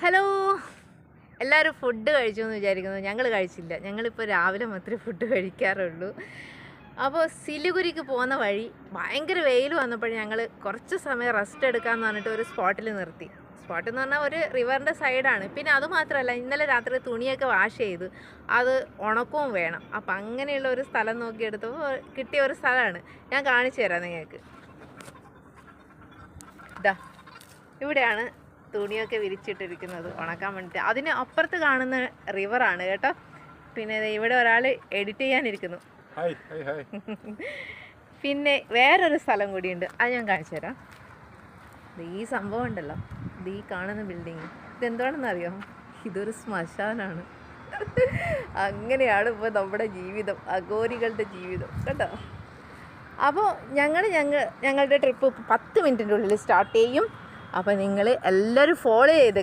Hello, എല്ലാവരും food കഴിച്ചു എന്ന് വിചാരിക്കുന്നു. ഞങ്ങൾ കഴിച്ചില്ല. ഞങ്ങളിപ്പോൾ രാവിലെ മാത്രമേ ഫുഡ് കഴിക്കാറുള്ളൂ. അപ്പോൾ സിലിഗുരിക്ക് പോകുന്ന വഴി ഭയങ്കര വെയിൽ വന്നപ്പോൾ ഞങ്ങൾ കുറച്ച് സമയം റെസ്റ്റ് എടുക്കാമെന്ന് പറഞ്ഞിട്ട് ഒരു സ്പോട്ടിൽ നിർത്തി. സ്പോട്ട് എന്ന് പറഞ്ഞാൽ ഒരു റിവറിൻ്റെ സൈഡാണ്. പിന്നെ അതുമാത്രമല്ല, ഇന്നലെ രാത്രി തുണിയൊക്കെ വാഷ് ചെയ്ത് അത് ഉണക്കവും വേണം. അപ്പം അങ്ങനെയുള്ള ഒരു സ്ഥലം നോക്കിയെടുത്തപ്പോൾ കിട്ടിയ ഒരു സ്ഥലമാണ്. ഞാൻ കാണിച്ചു തരാം നിങ്ങൾക്ക്. ഇതാ ഇവിടെയാണ് തുണിയൊക്കെ വിരിച്ചിട്ടിരിക്കുന്നത് ഉണക്കാൻ വേണ്ടിയിട്ട്. അതിന് അപ്പുറത്ത് കാണുന്ന റിവറാണ് കേട്ടോ. പിന്നെ ഇവിടെ ഒരാൾ എഡിറ്റ് ചെയ്യാനിരിക്കുന്നു. പിന്നെ വേറൊരു സ്ഥലം കൂടിയുണ്ട്, അത് ഞാൻ കാണിച്ചു തരാം. ഈ സംഭവം ഉണ്ടല്ലോ, ഈ കാണുന്ന ബിൽഡിങ്, ഇതെന്താണെന്നറിയോ? ഇതൊരു ശ്മശാനാണ്. അങ്ങനെയാണ് ഇപ്പോൾ നമ്മുടെ ജീവിതം, അഘോരികളുടെ ജീവിതം കേട്ടോ. അപ്പോൾ ഞങ്ങളുടെ ട്രിപ്പ് 10 മിനിറ്റിൻ്റെ ഉള്ളിൽ സ്റ്റാർട്ട് ചെയ്യും. അപ്പോൾ നിങ്ങൾ എല്ലാവരും ഫോളോ ചെയ്ത്